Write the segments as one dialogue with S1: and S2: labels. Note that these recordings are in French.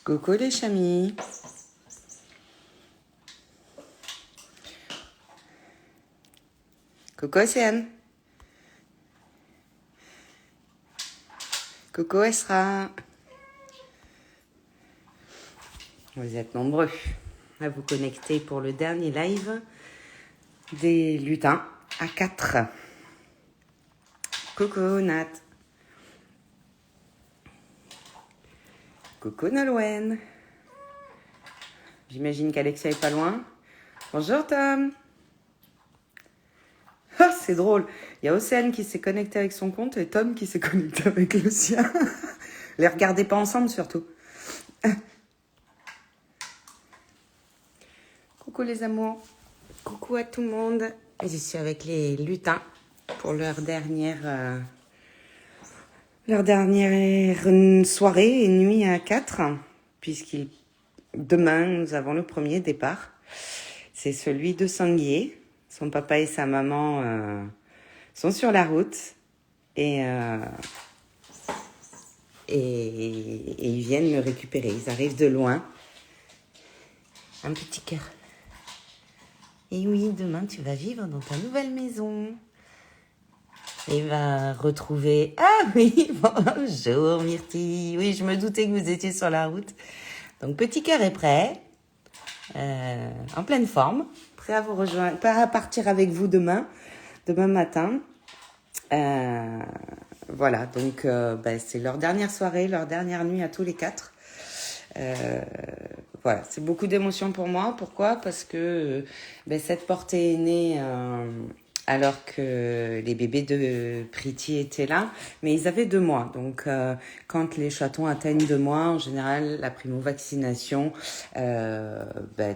S1: Coucou les chamis. Coucou Océane. Coucou Esra. Vous êtes nombreux à vous connecter pour le dernier live des lutins à 4. Coucou Nat. Coucou Nolwenn. J'imagine qu'Alexia est pas loin. Bonjour Tom. Ah, c'est drôle. Il y a Océane qui s'est connectée avec son compte et Tom qui s'est connecté avec le sien. Les regardez pas ensemble surtout. Coucou les amours. Coucou à tout le monde. Je suis avec les lutins pour leur dernière soirée et nuit à 4, puisqu'il demain nous avons le premier départ. C'est celui de Sanguier. Son papa et sa maman sont sur la route et ils viennent me récupérer. Ils arrivent de loin. Un petit cœur. Et oui, demain tu vas vivre dans ta nouvelle maison. Et va retrouver... Ah oui, bonjour Myrtille. Oui, je me doutais que vous étiez sur la route. Donc petit cœur est prêt, en pleine forme, prêt à vous rejoindre, prêt à partir avec vous demain matin. Voilà, donc c'est leur dernière soirée, leur dernière nuit à tous les 4. Voilà, c'est beaucoup d'émotions pour moi. Pourquoi ? Parce que cette portée est née alors que les bébés de Pretty étaient là, mais ils avaient 2 mois. Donc, quand les chatons atteignent 2 mois, en général, la primo-vaccination,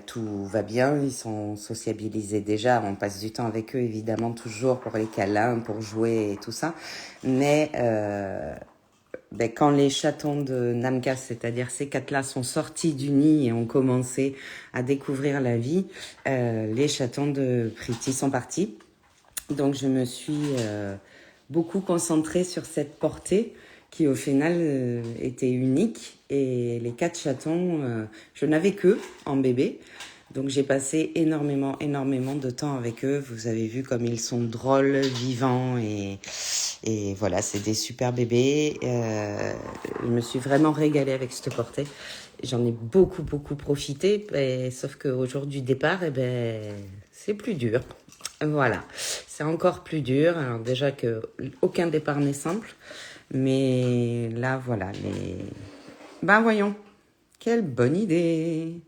S1: tout va bien. Ils sont sociabilisés déjà. On passe du temps avec eux, évidemment, toujours pour les câlins, pour jouer et tout ça. Mais quand les chatons de Namka, c'est-à-dire ces 4-là, sont sortis du nid et ont commencé à découvrir la vie, les chatons de Pretty sont partis. Donc, je me suis beaucoup concentrée sur cette portée qui, au final, était unique. Et les 4 chatons, je n'avais qu'eux en bébé. Donc, j'ai passé énormément de temps avec eux. Vous avez vu comme ils sont drôles, vivants et voilà, c'est des super bébés. Je me suis vraiment régalée avec cette portée. J'en ai beaucoup profité. Sauf qu'au jour du départ, c'est plus dur. Voilà, c'est encore plus dur. Alors déjà que aucun départ n'est simple, mais là voilà voyons, quelle bonne idée.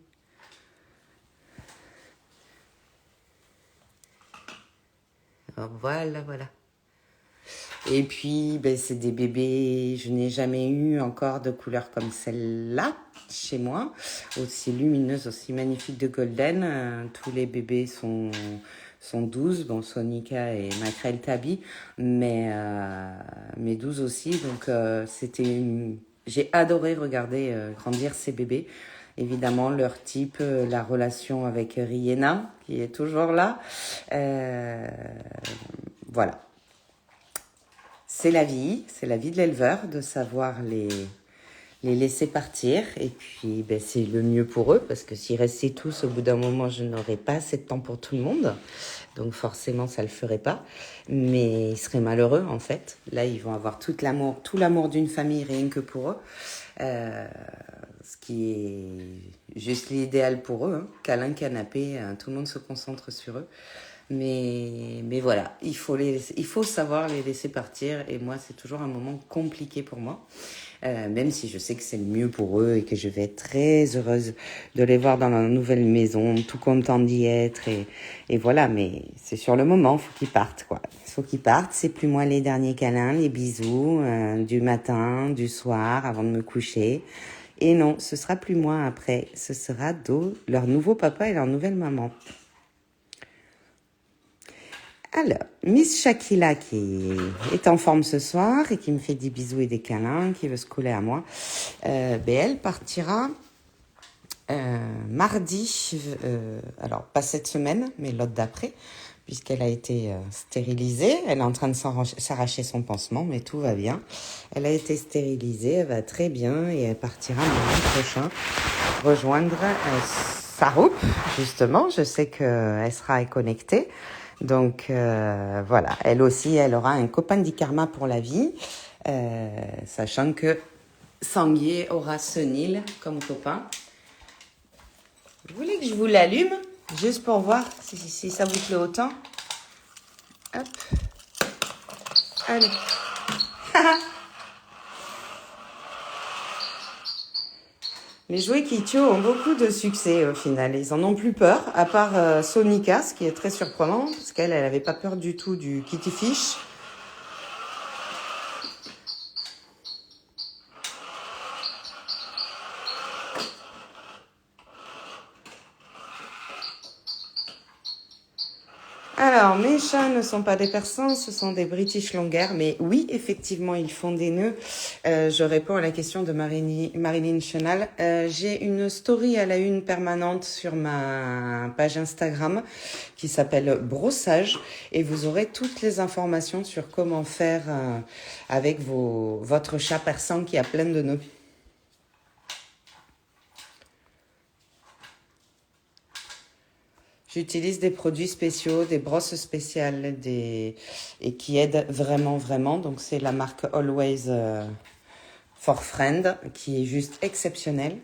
S1: Alors voilà. Et puis c'est des bébés, je n'ai jamais eu encore de couleur comme celle-là chez moi, aussi lumineuse, aussi magnifique de golden. Tous les bébés sont 12, Sonica et Macrel Tabi, mais 12 aussi. Donc j'ai adoré regarder grandir ces bébés. Évidemment, leur type, la relation avec Rihanna, qui est toujours là. Voilà. C'est la vie de l'éleveur de savoir les laisser partir. Et puis, c'est le mieux pour eux, parce que s'ils restaient tous, au bout d'un moment, je n'aurais pas assez de temps pour tout le monde. Donc, forcément, ça ne le ferait pas. Mais ils seraient malheureux, en fait. Là, ils vont avoir tout l'amour d'une famille, rien que pour eux. Ce qui est juste l'idéal pour eux. Câlin, canapé, tout le monde se concentre sur eux. Mais voilà, il faut savoir les laisser partir. Et moi, c'est toujours un moment compliqué pour moi. Même si je sais que c'est le mieux pour eux et que je vais être très heureuse de les voir dans leur nouvelle maison, tout content d'y être. Et voilà, mais c'est sur le moment, il faut qu'ils partent, quoi. Il faut qu'ils partent, c'est plus moi les derniers câlins, les bisous, du matin, du soir, avant de me coucher. Et non, ce sera plus moi après, ce sera leur nouveau papa et leur nouvelle maman. Alors, Miss Shakila qui est en forme ce soir et qui me fait des bisous et des câlins, qui veut se coller à moi, elle partira mardi, alors pas cette semaine, mais l'autre d'après, puisqu'elle a été stérilisée. Elle est en train de s'arracher son pansement, mais tout va bien. Elle a été stérilisée, elle va très bien et elle partira le mois prochain rejoindre Saroup, justement. Je sais qu'elle sera connectée. Donc voilà, elle aussi, elle aura un copain d'Ikarma pour la vie, sachant que Sanguier aura Senil comme copain. Vous voulez que je vous l'allume, juste pour voir si ça vous plaît autant? Hop, allez. Les jouets Kitio ont beaucoup de succès au final. Ils en ont plus peur, à part Sonica, ce qui est très surprenant, parce qu'elle n'avait pas peur du tout du Kitty Fish. Alors, mes chats ne sont pas des persans, ce sont des British Longhair, mais oui, effectivement, ils font des nœuds. Je réponds à la question de Marilyn Chenal. J'ai une story à la une permanente sur ma page Instagram qui s'appelle Brossage et vous aurez toutes les informations sur comment faire avec votre chat persan qui a plein de nœuds. J'utilise des produits spéciaux, des brosses spéciales et qui aident vraiment, vraiment. Donc, c'est la marque Always for Friend qui est juste exceptionnelle.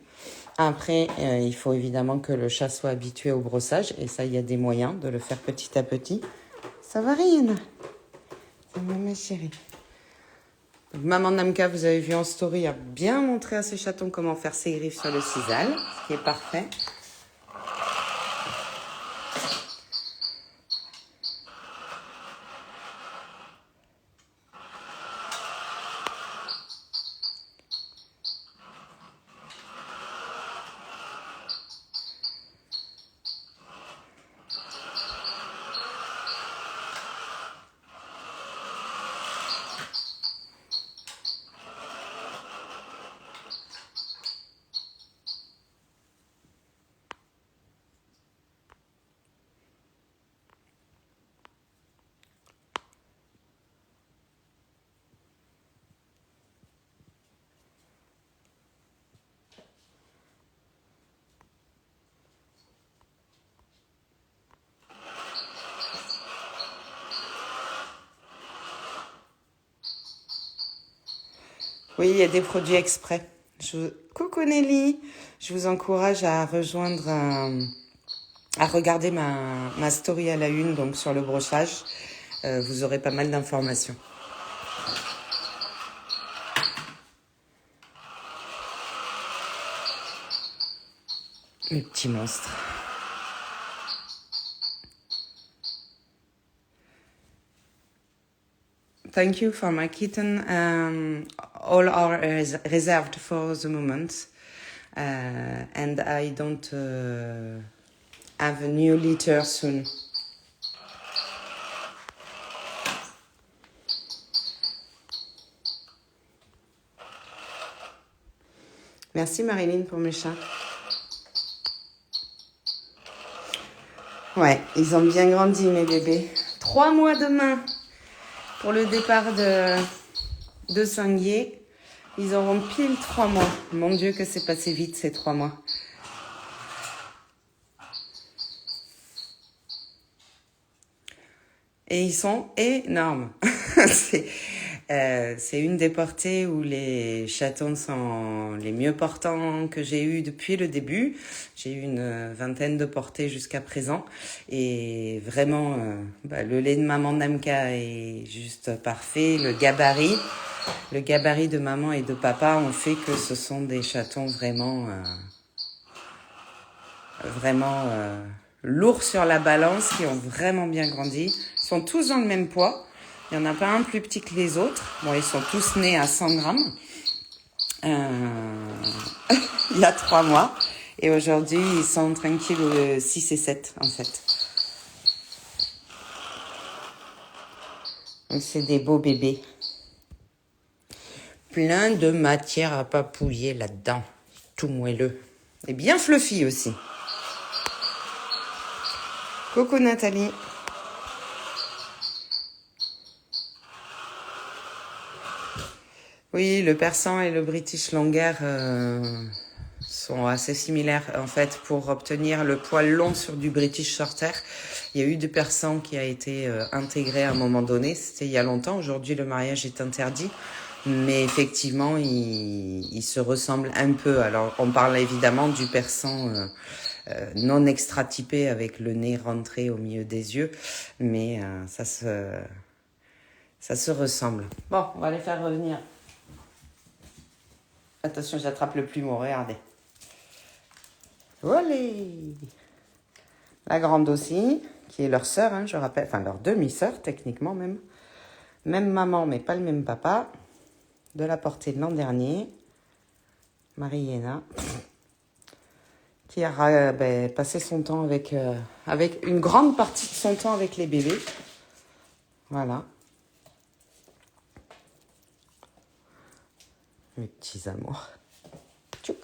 S1: Après, il faut évidemment que le chat soit habitué au brossage. Et ça, il y a des moyens de le faire petit à petit. Ça va, Rihanna? Ça va, ma chérie? Donc, Maman Namka, vous avez vu en story, a bien montré à ses chatons comment faire ses griffes sur le sisal, ce qui est parfait. Oui, il y a des produits exprès. Coucou Nelly, je vous encourage à rejoindre, à regarder ma story à la une, donc sur le brochage. Vous aurez pas mal d'informations. Le petit monstre. Thank you for my kitten. All are reserved for the moment. And I don't have a new litter soon. Merci Marilyn pour mes chats. Ouais, ils ont bien grandi mes bébés. 3 mois demain pour le départ de Sanguier. Ils auront pile 3 mois. Mon Dieu que c'est passé vite ces 3 mois. Et ils sont énormes. C'est une des portées où les chatons sont les mieux portants que j'ai eu depuis le début. J'ai eu une vingtaine de portées jusqu'à présent. Et vraiment, le lait de maman Namka est juste parfait. Le gabarit de maman et de papa ont fait que ce sont des chatons vraiment lourds sur la balance, qui ont vraiment bien grandi. Ils sont tous dans le même poids. Il n'y en a pas un plus petit que les autres. Bon, ils sont tous nés à 100 grammes. Il y a 3 mois. Et aujourd'hui, ils sont tranquilles 6 et 7, en fait. Donc, c'est des beaux bébés. Plein de matière à papouiller là-dedans. Tout moelleux. Et bien fluffy aussi. Coucou Nathalie. Oui, le persan et le British Longhair sont assez similaires. En fait, pour obtenir le poil long sur du British Shorthair, il y a eu du persan qui a été intégré à un moment donné. C'était il y a longtemps. Aujourd'hui, le mariage est interdit. Mais effectivement, ils se ressemblent un peu. Alors, on parle évidemment du persan non extra-typé avec le nez rentré au milieu des yeux. Mais ça se ressemble. Bon, on va les faire revenir. Attention, j'attrape le plumeau, regardez. Voilà. La grande aussi, qui est leur sœur, hein, je rappelle, enfin leur demi-sœur techniquement même. Même maman, mais pas le même papa. De la portée de l'an dernier. Mariena. Qui a passé son temps avec une grande partie de son temps avec les bébés. Voilà. Mes petits amours. Tchouk.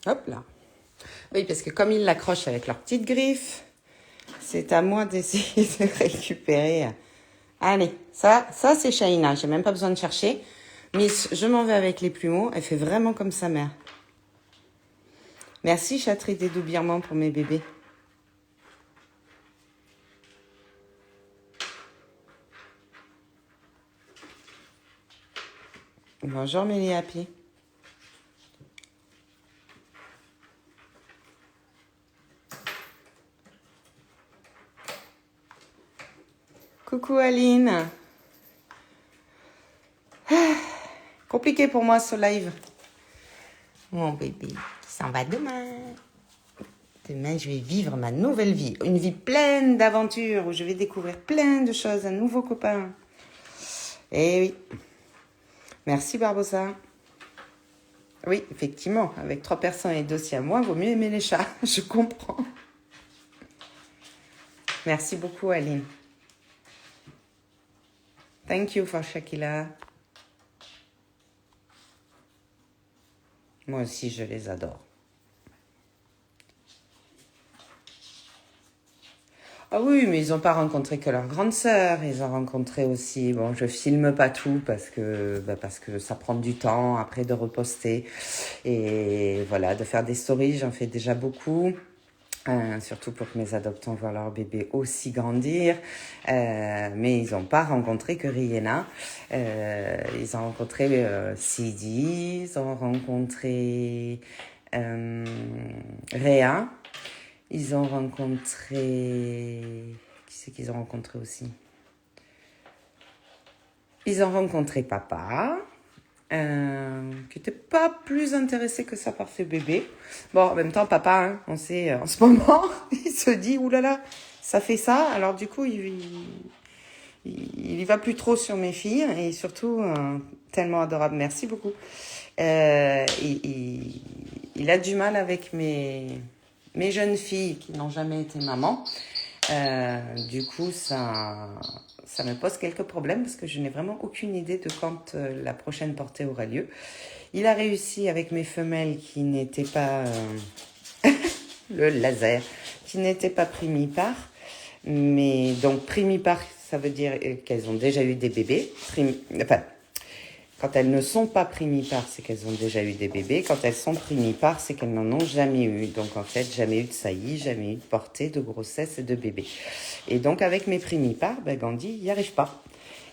S1: Hop là. Oui, parce que comme ils l'accrochent avec leurs petites griffes, c'est à moi d'essayer de récupérer. Allez, ça c'est Shaina. J'ai même pas besoin de chercher. Miss, je m'en vais avec les plumeaux. Elle fait vraiment comme sa mère. Merci, Chatterie des Doubirements, pour mes bébés. Bonjour, Mélie Happy. Coucou, Aline. Compliqué pour moi, ce live. Mon bébé, ça va demain. Demain, je vais vivre ma nouvelle vie. Une vie pleine d'aventures où je vais découvrir plein de choses, un nouveau copain. Eh oui. Merci, Barbossa. Oui, effectivement, avec 3 personnes et 2 siamois, vaut mieux aimer les chats. Je comprends. Merci beaucoup, Aline. Thank you for Shakila. Moi aussi, je les adore. Ah oui, mais ils n'ont pas rencontré que leur grande sœur. Ils ont rencontré aussi... Bon, je filme pas tout parce que ça prend du temps après de reposter. Et voilà, de faire des stories, j'en fais déjà beaucoup. Surtout pour que mes adoptants voient leur bébé aussi grandir. Mais ils n'ont pas rencontré que Rihanna. Ils ont rencontré Sidi, ils ont rencontré Réa. Ils ont rencontré... Qui c'est qu'ils ont rencontré aussi? Ils ont rencontré papa, qui n'était pas plus intéressé que ça par ce bébé. Bon, en même temps, papa, hein, on sait, en ce moment, il se dit, oulala, ça fait ça. Alors du coup, il y va plus trop sur mes filles. Et surtout, tellement adorable, merci beaucoup. Il a du mal avec mes jeunes filles qui n'ont jamais été maman. Du coup, ça me pose quelques problèmes parce que je n'ai vraiment aucune idée de quand la prochaine portée aura lieu. Il a réussi avec mes femelles qui n'étaient pas... le laser, qui n'étaient pas primipare. Mais donc, primipare, ça veut dire qu'elles ont déjà eu des bébés. Quand elles ne sont pas primipares, c'est qu'elles ont déjà eu des bébés. Quand elles sont primipares, c'est qu'elles n'en ont jamais eu. Donc, en fait, jamais eu de saillie, jamais eu de portée, de grossesse et de bébé. Et donc, avec mes primipares, Gandhi, il n'y arrive pas.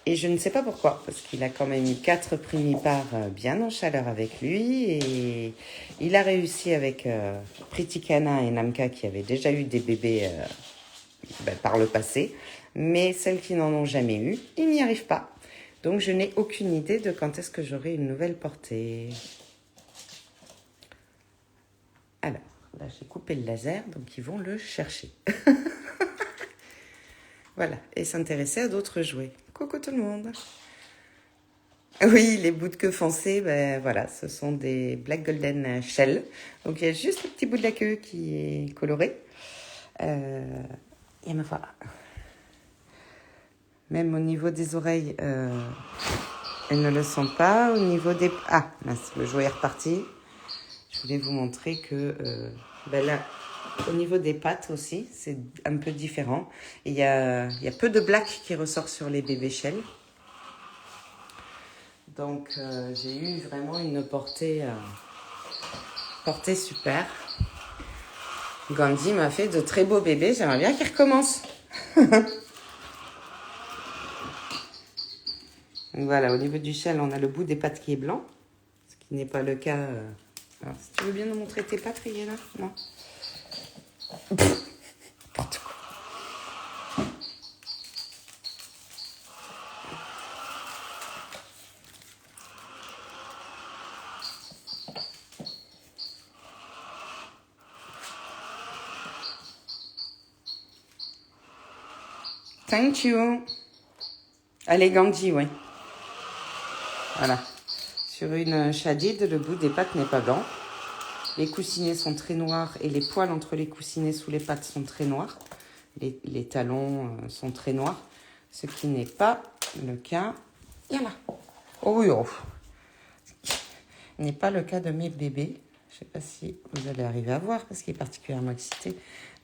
S1: Et je ne sais pas pourquoi, parce qu'il a quand même eu 4 primipares bien en chaleur avec lui. Et il a réussi avec Pritikana et Namka, qui avaient déjà eu des bébés par le passé. Mais celles qui n'en ont jamais eu, il n'y arrive pas. Donc, je n'ai aucune idée de quand est-ce que j'aurai une nouvelle portée. Alors, là, j'ai coupé le laser, donc ils vont le chercher. Voilà, et s'intéresser à d'autres jouets. Coucou tout le monde. Oui, les bouts de queue foncés, voilà, ce sont des Black Golden Shell. Donc, il y a juste le petit bout de la queue qui est coloré. Et me voilà. Même au niveau des oreilles, elles ne le sont pas. Au niveau des... Ah, mince, le jouet est reparti. Je voulais vous montrer que là, Au niveau des pattes aussi, c'est un peu différent. Il y a peu de black qui ressort sur les bébés Shell. Donc, j'ai eu vraiment une portée super. Gandhi m'a fait de très beaux bébés. J'aimerais bien qu'il recommence. Donc voilà, au niveau du Shell, on a le bout des pattes qui est blanc. Ce qui n'est pas le cas. Alors, si tu veux bien nous montrer tes pattes, Rihanna? Non. N'importe quoi. Thank you. Allez, Gandhi, oui. Voilà. Sur une Shadid, le bout des pattes n'est pas blanc. Les coussinets sont très noirs et les poils entre les coussinets sous les pattes sont très noirs. Les talons sont très noirs. Ce qui n'est pas le cas... Yalla. Oh oui, oh. N'est pas le cas de mes bébés. Je ne sais pas si vous allez arriver à voir parce qu'il est particulièrement excité.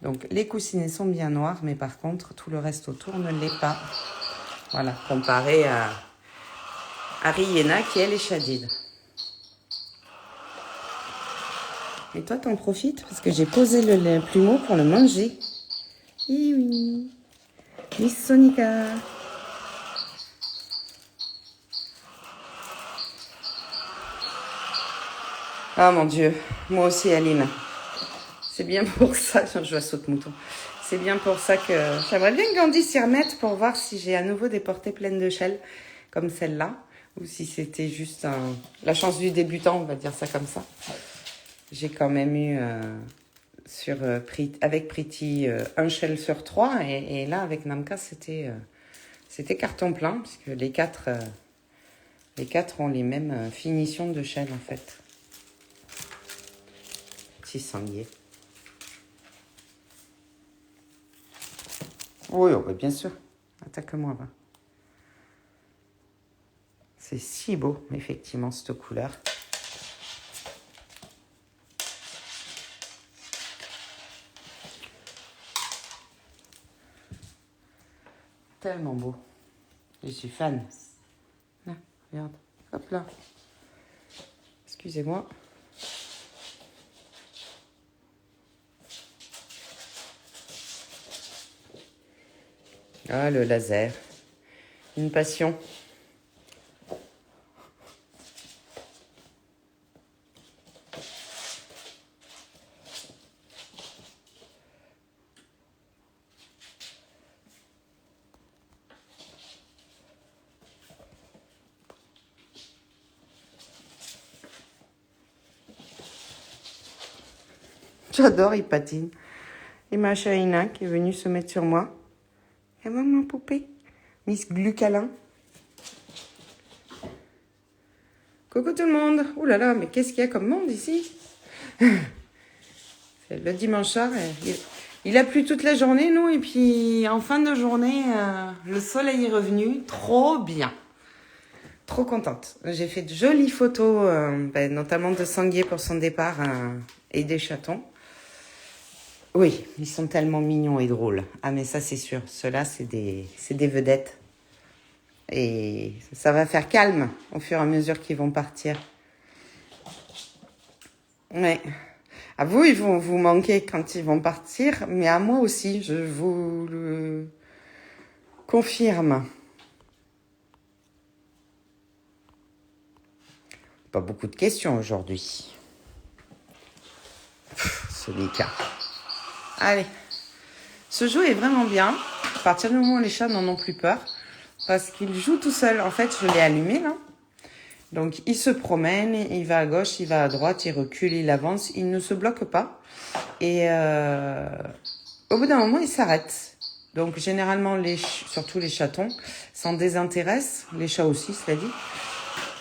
S1: Donc, les coussinets sont bien noirs, mais par contre, tout le reste autour ne l'est pas. Voilà, comparé à Rihanna qui, elle, est Shadid. Et toi, t'en profites parce que j'ai posé le plumeau pour le manger. Oui. Miss Sonica. Ah mon Dieu, moi aussi Aline. C'est bien pour ça, je saute mouton. C'est bien pour ça que j'aimerais bien que Gandhi s'y remette pour voir si j'ai à nouveau des portées pleines de Shell comme celle-là. Ou si c'était juste la chance du débutant, on va dire ça comme ça. J'ai quand même eu avec Pretty un Shell sur 3 et là avec Namka c'était carton plein puisque les quatre ont les mêmes finitions de Shell en fait. Petit sanglier. Oui, oh, bien sûr. Attaque-moi, va. C'est si beau, effectivement, cette couleur. Tellement beau. Je suis fan. Là, regarde. Hop là. Excusez-moi. Ah, le laser. Une passion. J'adore, il patine. Et ma Shaina qui est venue se mettre sur moi. Et maman poupée. Miss Glucalin. Coucou tout le monde. Ouh là là, mais qu'est-ce qu'il y a comme monde ici? C'est le dimanche soir. Il a plu toute la journée, nous. Et puis, en fin de journée, le soleil est revenu. Trop bien. Trop contente. J'ai fait de jolies photos, notamment de sanglier pour son départ et des chatons. Oui, ils sont tellement mignons et drôles. Ah, mais ça, c'est sûr. Ceux-là, c'est des vedettes. Et ça va faire calme au fur et à mesure qu'ils vont partir. Ouais. À vous, ils vont vous manquer quand ils vont partir, mais à moi aussi, je vous le confirme. Pas beaucoup de questions aujourd'hui. Ce Mika. Allez. Ce jeu est vraiment bien. À partir du moment où les chats n'en ont plus peur. Parce qu'il joue tout seul. En fait, je l'ai allumé là. Donc, il se promène, il va à gauche, il va à droite, il recule, il avance. Il ne se bloque pas. Et au bout d'un moment, il s'arrête. Donc, généralement, surtout les chatons, s'en désintéressent. Les chats aussi, cela dit.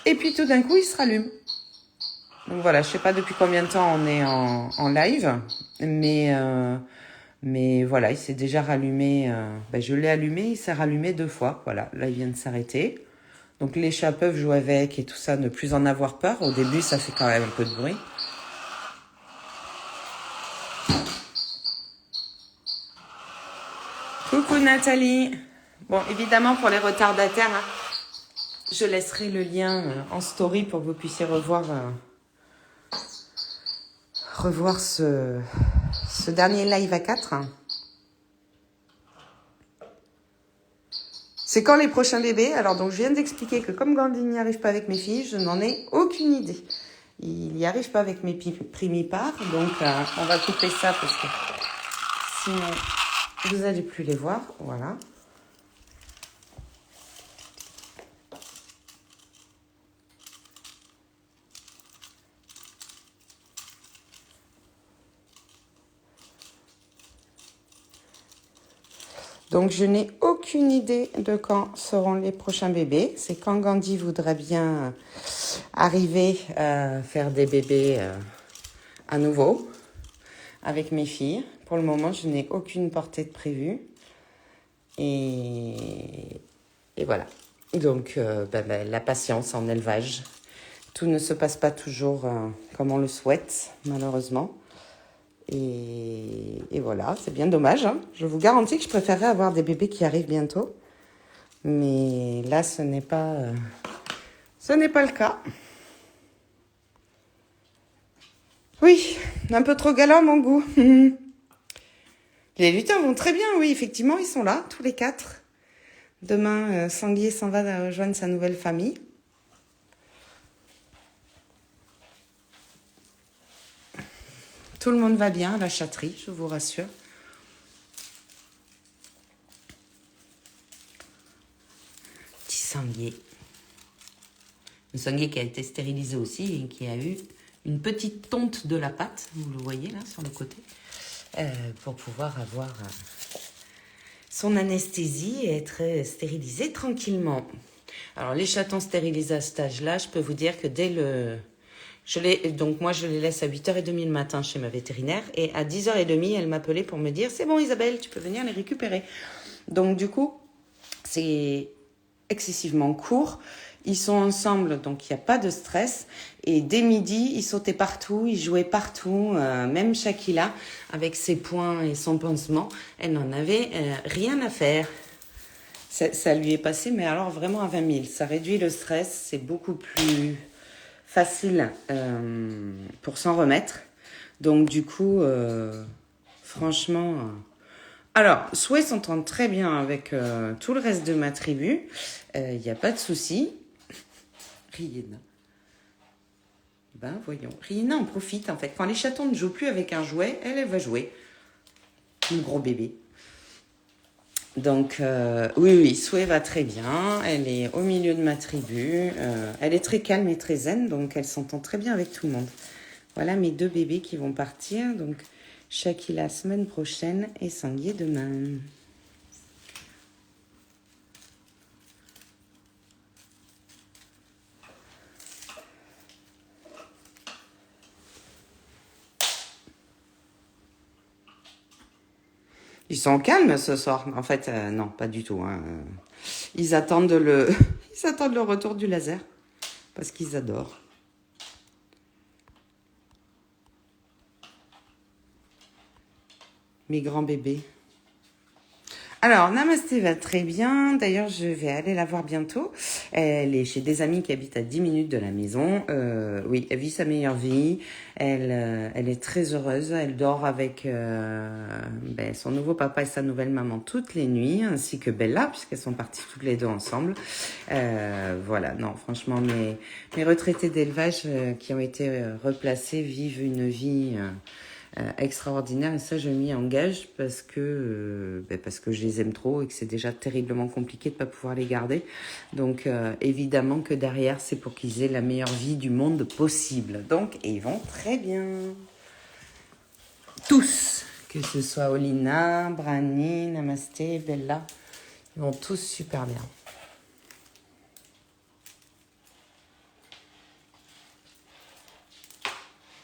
S1: Et puis, tout d'un coup, il se rallume. Donc, voilà, je sais pas depuis combien de temps on est en live. Mais voilà, il s'est déjà rallumé. Je l'ai allumé, il s'est rallumé 2 fois. Voilà, là, il vient de s'arrêter. Donc, les chats peuvent jouer avec et tout ça, ne plus en avoir peur. Au début, ça fait quand même un peu de bruit. Nathalie. Bon, évidemment, pour les retardataires, hein, je laisserai le lien en story pour que vous puissiez revoir ce dernier live à 4. C'est quand les prochains bébés? Alors, donc, je viens d'expliquer que comme Gandhi n'y arrive pas avec mes filles, je n'en ai aucune idée. Il n'y arrive pas avec mes primipares, donc on va couper ça parce que sinon, vous n'allez plus les voir. Voilà. Donc, je n'ai aucune idée de quand seront les prochains bébés. C'est quand Gandhi voudra bien arriver à faire des bébés à nouveau avec mes filles. Pour le moment, je n'ai aucune portée de prévue. Et voilà. Donc, la patience en élevage. Tout ne se passe pas toujours comme on le souhaite, malheureusement. Et voilà, c'est bien dommage. Hein. Je vous garantis que je préférerais avoir des bébés qui arrivent bientôt. Mais là, ce n'est pas le cas. Oui, un peu trop galant, mon goût. Les lutins vont très bien, oui, effectivement, ils sont là, tous les 4. Demain, Sanglier s'en va rejoindre sa nouvelle famille. Tout le monde va bien à la chatterie, je vous rassure. Petit sanglier. Un sanglier qui a été stérilisé aussi et qui a eu une petite tonte de la patte, vous le voyez là sur le côté, pour pouvoir avoir son anesthésie et être stérilisé tranquillement. Alors les chatons stérilisés à cet âge-là, je peux vous dire que dès le... Donc moi je les laisse à 8h30 le matin chez ma vétérinaire et à 10h30 elle m'appelait pour me dire c'est bon Isabelle, tu peux venir les récupérer. Donc du coup c'est excessivement court. Ils sont ensemble, donc il n'y a pas de stress. Et dès midi, ils sautaient partout, ils jouaient partout. Même Shakila, avec ses poings et son pansement, elle n'en avait rien à faire. Ça lui est passé, mais alors vraiment à 20 000. Ça réduit le stress, c'est beaucoup plus facile pour s'en remettre. Donc du coup, franchement... Alors, Souhait s'entend très bien avec tout le reste de ma tribu. Il n'y a pas de souci. Rihanna. Ben, voyons. Rihanna en profite, en fait. Quand les chatons ne jouent plus avec un jouet, elle va jouer. Un gros bébé. Donc, oui, Souhait va très bien. Elle est au milieu de ma tribu. Elle est très calme et très zen, donc elle s'entend très bien avec tout le monde. Voilà mes 2 bébés qui vont partir. Donc, Shakila semaine prochaine et Sanglier demain. Ils sont calmes ce soir. En fait, non, pas du tout. Hein. Ils attendent ils attendent le retour du laser parce qu'ils adorent. Mes grands bébés. Alors, Namasté va très bien. D'ailleurs, je vais aller la voir bientôt. Elle est chez des amis qui habitent à 10 minutes de la maison. Oui, elle vit sa meilleure vie. Elle est très heureuse. Elle dort avec son nouveau papa et sa nouvelle maman toutes les nuits, ainsi que Bella, puisqu'elles sont parties toutes les 2 ensemble. Voilà, non, franchement, mes retraités d'élevage qui ont été replacés vivent une vie... extraordinaire et ça je m'y engage parce que je les aime trop et que c'est déjà terriblement compliqué de pas pouvoir les garder, donc évidemment que derrière c'est pour qu'ils aient la meilleure vie du monde possible, donc et ils vont très bien tous, que ce soit Olina, Brani, Namasté, Bella, ils vont tous super bien.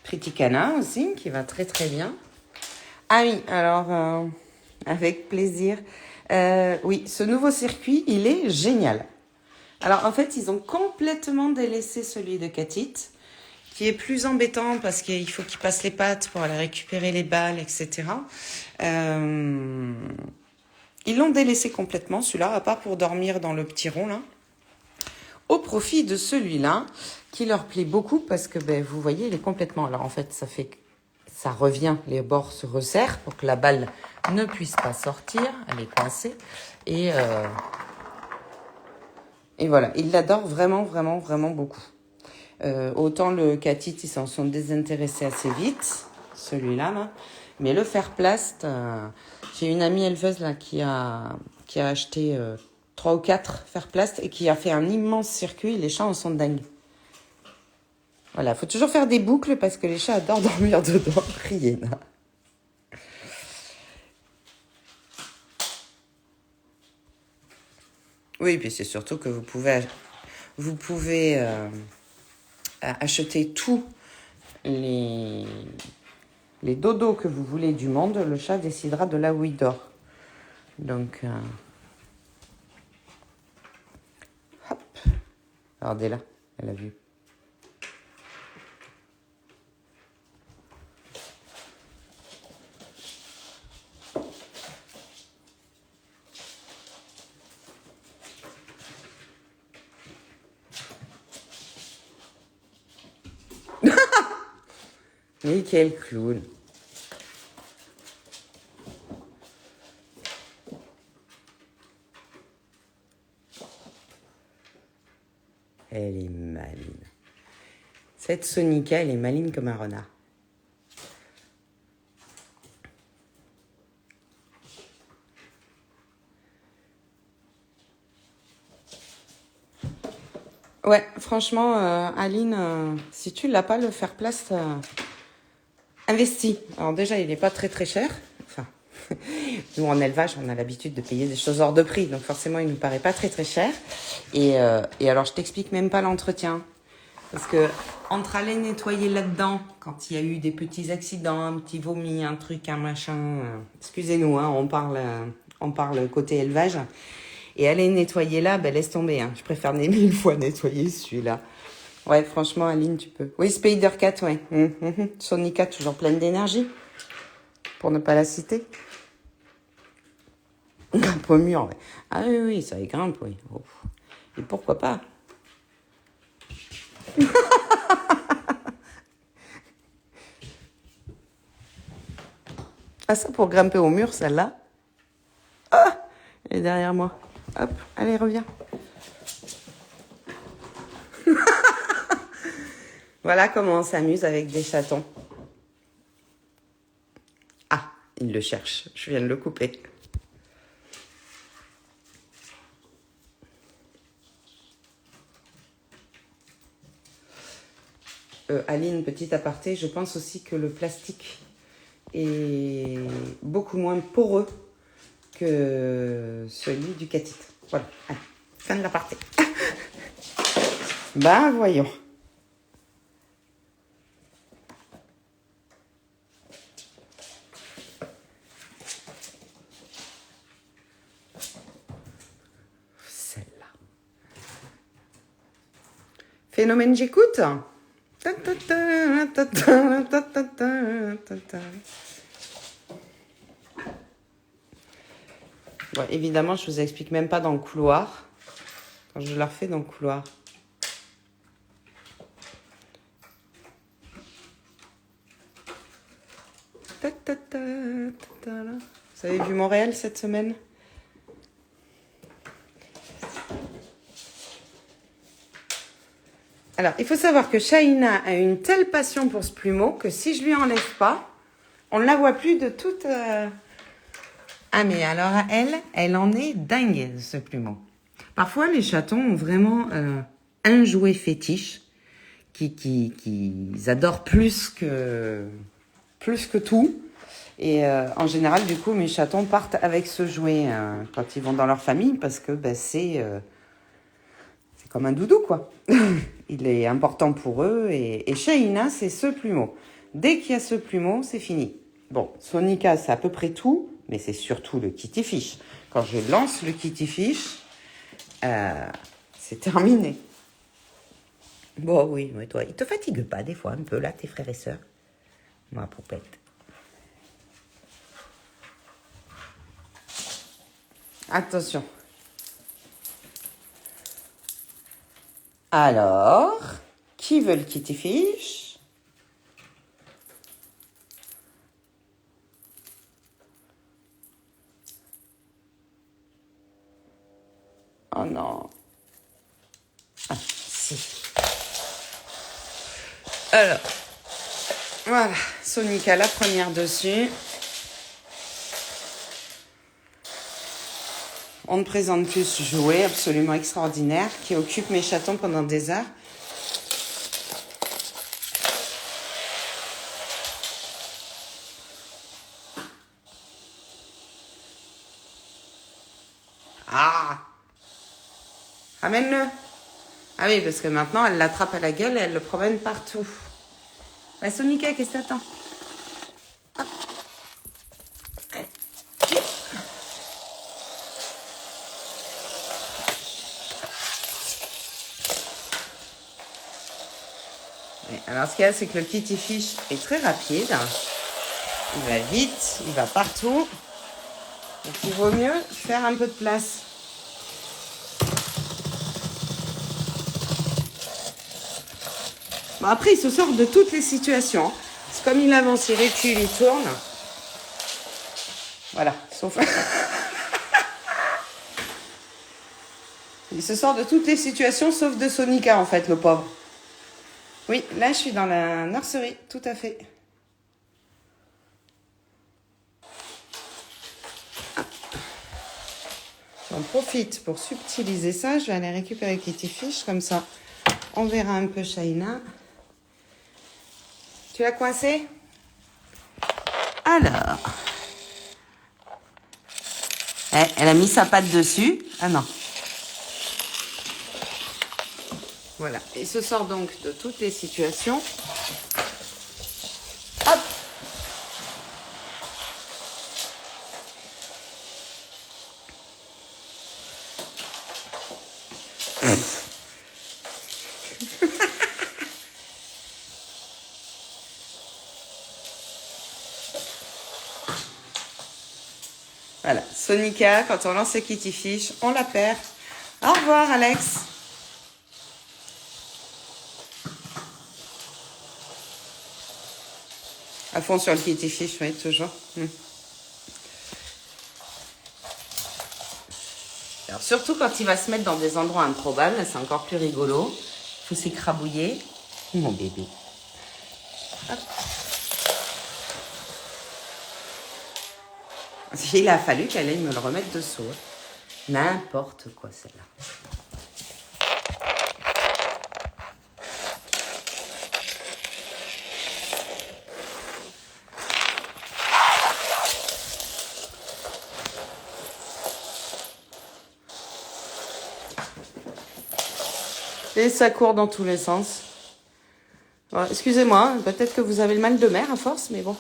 S1: Criticana aussi, qui va très très bien. Ah oui, alors, avec plaisir. Oui, ce nouveau circuit, il est génial. Alors, en fait, ils ont complètement délaissé celui de Katit, qui est plus embêtant parce qu'il faut qu'il passe les pattes pour aller récupérer les balles, etc. Ils l'ont délaissé complètement, celui-là, à part pour dormir dans le petit rond, là. Au profit de celui-là, qui leur plaît beaucoup parce que, ben, vous voyez, il est complètement... Alors, en fait, ça revient, les bords se resserrent pour que la balle ne puisse pas sortir. Elle est coincée. Et voilà, ils l'adorent vraiment, vraiment, vraiment beaucoup. Autant le Katit, ils s'en sont désintéressés assez vite, celui-là, là. Mais le fer-plast, j'ai une amie éleveuse là qui a acheté 3 ou 4 fer-plast et qui a fait un immense circuit. Les chats en sont dingues. Voilà, faut toujours faire des boucles parce que les chats adorent dormir dedans. Riena. Oui, puis c'est surtout que vous pouvez acheter tous les dodos que vous voulez du monde. Le chat décidera de là où il dort. Donc, hop. Regardez là, elle a vu. Mais quel clown. Elle est maline. Cette Sonica, elle est maline comme un renard. Ouais, franchement, Aline, si tu l'as pas, le fer place, investis. Alors déjà, il n'est pas très très cher. Enfin, nous en élevage, on a l'habitude de payer des choses hors de prix, donc forcément, il nous paraît pas très très cher. Et alors, je t'explique même pas l'entretien. Parce que entre aller nettoyer là-dedans, quand il y a eu des petits accidents, un petit vomi, un truc, un machin, excusez-nous, hein, on parle côté élevage, et aller nettoyer là, ben laisse tomber, hein, je préfère 1000 fois nettoyer celui-là. Ouais, franchement, Aline, tu peux. Oui, Spider Cat, ouais. Sonica, toujours pleine d'énergie, pour ne pas la citer. Grimpe au mur, ouais. Ah oui, oui, ça y grimpe, oui. Oh. Et pourquoi pas? Ah, ça, pour grimper au mur, celle-là. Ah, elle est derrière moi. Hop, allez, reviens. Voilà comment on s'amuse avec des chatons. Ah, il le cherche. Je viens de le couper. Aline, petit aparté, je pense aussi que le plastique est beaucoup moins poreux que celui du Katit. Voilà, allez, fin de l'aparté. Ben, voyons. Celle-là. Phénomène, j'écoute. Bon, évidemment, je vous explique même pas dans le couloir. Quand je la refais dans le couloir. Vous avez vu Montréal cette semaine? Alors, il faut savoir que Shaina a une telle passion pour ce plumeau que si je lui enlève pas, on ne la voit plus de toute... Ah, mais alors, elle en est dingue, ce plumeau. Parfois, les chatons ont vraiment un jouet fétiche qu'ils adorent plus que tout. Et en général, du coup, mes chatons partent avec ce jouet quand ils vont dans leur famille parce que ben, c'est comme un doudou, quoi. Il est important pour eux. Et Shaina, c'est ce plumeau. Dès qu'il y a ce plumeau, c'est fini. Bon, Sonica, c'est à peu près tout, mais c'est surtout le kitty fish. Quand je lance le kitty fish, c'est terminé. Bon, oui, mais toi, il te fatigue pas des fois un peu, là, tes frères et sœurs? Ma poupette. Attention. Alors, qui veut le kitty fish? Oh non. Ah, si. Alors, voilà, Sonica, la première dessus. On ne présente plus ce jouet absolument extraordinaire qui occupe mes chatons pendant des heures. Ah! Amène-le! Ah oui, parce que maintenant, elle l'attrape à la gueule et elle le promène partout. Bah, Sonica, qu'est-ce que t'attends? Alors, ce qu'il y a, c'est que le kitty fish est très rapide. Il va vite, il va partout. Donc, il vaut mieux faire un peu de place. Bon, après, il se sort de toutes les situations. C'est comme il avance, il recule, il tourne. Voilà, sauf... il se sort de toutes les situations, sauf de Sonica, en fait, le pauvre. Oui, là, je suis dans la nurserie, tout à fait. J'en profite pour subtiliser ça. Je vais aller récupérer Kitty Fish, comme ça, on verra un peu Shaina. Tu l'as coincé? Alors. Elle a mis sa patte dessus. Ah non. Voilà. Il se sort donc de toutes les situations. Hop. Voilà. Sonica, quand on lance ses Kitty Fish, on la perd. Au revoir, Alex. À fond sur le Kitty Fish, oui, toujours. Alors, surtout quand il va se mettre dans des endroits improbables, c'est encore plus rigolo. Il faut s'écrabouiller. Mon bébé. Hop. Il a fallu qu'elle aille me le remettre dessous. N'importe quoi, celle-là. Et ça court dans tous les sens. Bon, excusez-moi, peut-être que vous avez le mal de mer à force, mais bon.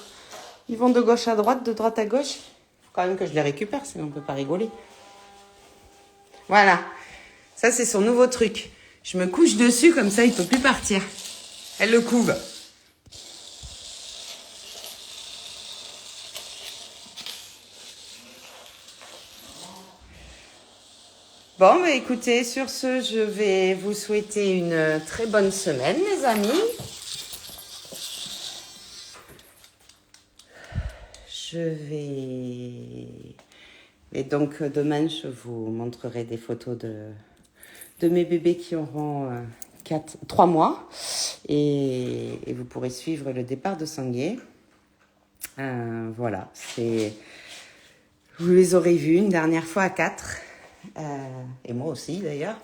S1: Ils vont de gauche à droite, de droite à gauche. Il faut quand même que je les récupère, sinon on ne peut pas rigoler. Voilà. Ça, c'est son nouveau truc. Je me couche dessus, comme ça, il ne peut plus partir. Elle le couve. Bon, bah écoutez, sur ce, je vais vous souhaiter une très bonne semaine, les amis. Je vais... Et donc, demain, je vous montrerai des photos de mes bébés qui auront 3 mois. Et vous pourrez suivre le départ de Sanguier. Voilà, c'est... Vous les aurez vus une dernière fois à 4. Et moi aussi, d'ailleurs.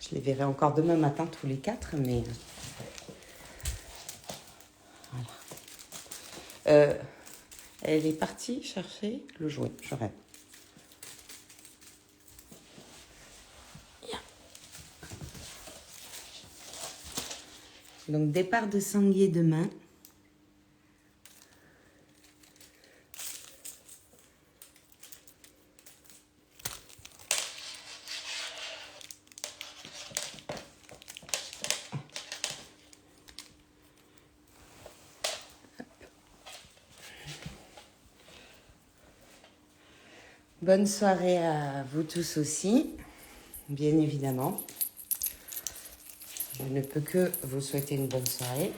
S1: Je les verrai encore demain matin, tous les 4. Mais... Voilà. Elle est partie chercher le jouet. Je rêve. Donc, départ de Sanguier demain. Bonne soirée à vous tous aussi, bien évidemment. Je ne peux que vous souhaiter une bonne soirée.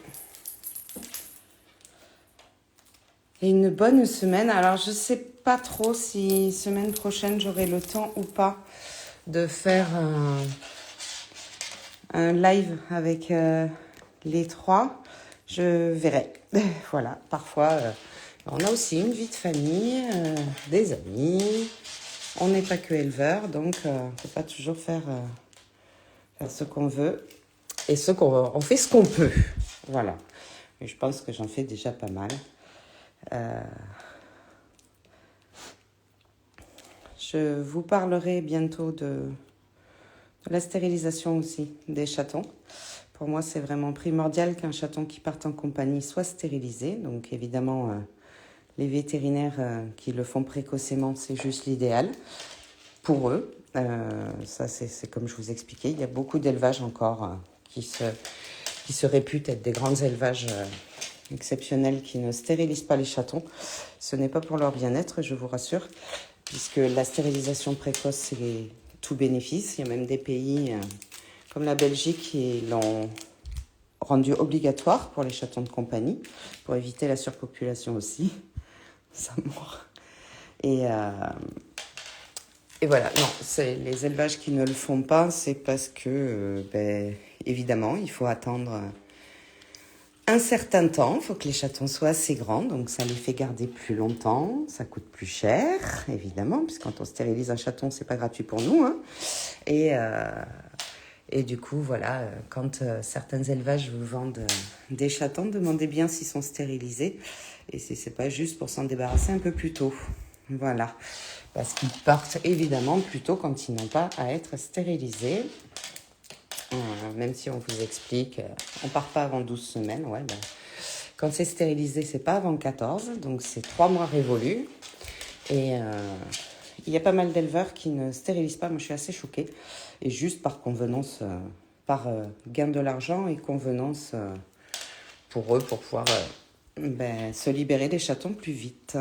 S1: Et une bonne semaine. Alors, je ne sais pas trop si semaine prochaine, j'aurai le temps ou pas de faire un live avec les trois. Je verrai. Voilà, parfois, on a aussi une vie de famille, des amis. On n'est pas que éleveurs, donc on ne peut pas toujours faire ce qu'on veut. Et on fait ce qu'on peut. Voilà. Et je pense que j'en fais déjà pas mal. Je vous parlerai bientôt de la stérilisation aussi des chatons. Pour moi, c'est vraiment primordial qu'un chaton qui parte en compagnie soit stérilisé. Donc évidemment, les vétérinaires qui le font précocement, c'est juste l'idéal pour eux. Ça, c'est comme je vous expliquais, il y a beaucoup d'élevages encore qui se réputent être des grands élevages exceptionnels qui ne stérilisent pas les chatons. Ce n'est pas pour leur bien-être, je vous rassure, puisque la stérilisation précoce, c'est tout bénéfice. Il y a même des pays comme la Belgique qui l'ont rendu obligatoire pour les chatons de compagnie, pour éviter la surpopulation aussi. Ça mord. Et voilà, non, c'est les élevages qui ne le font pas, c'est parce que, évidemment, il faut attendre un certain temps. Il faut que les chatons soient assez grands, donc ça les fait garder plus longtemps. Ça coûte plus cher, évidemment, puisque quand on stérilise un chaton, c'est pas gratuit pour nous. Hein. Et du coup, voilà, quand certains élevages vous vendent des chatons, demandez bien s'ils sont stérilisés. Et si c'est pas juste pour s'en débarrasser un peu plus tôt. Voilà. Parce qu'ils partent évidemment plus tôt quand ils n'ont pas à être stérilisés. Même si on vous explique, on part pas avant 12 semaines. Ouais, quand c'est stérilisé, c'est pas avant 14. Donc c'est 3 mois révolus. Et il y a pas mal d'éleveurs qui ne stérilisent pas. Moi, je suis assez choquée. Et juste par convenance, par gain de l'argent et convenance pour eux, pour pouvoir se libérer des chatons plus vite.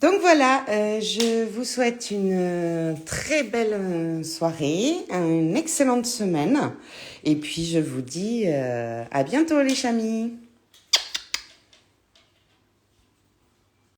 S1: Donc voilà, je vous souhaite une très belle soirée, une excellente semaine. Et puis je vous dis à bientôt les chamis.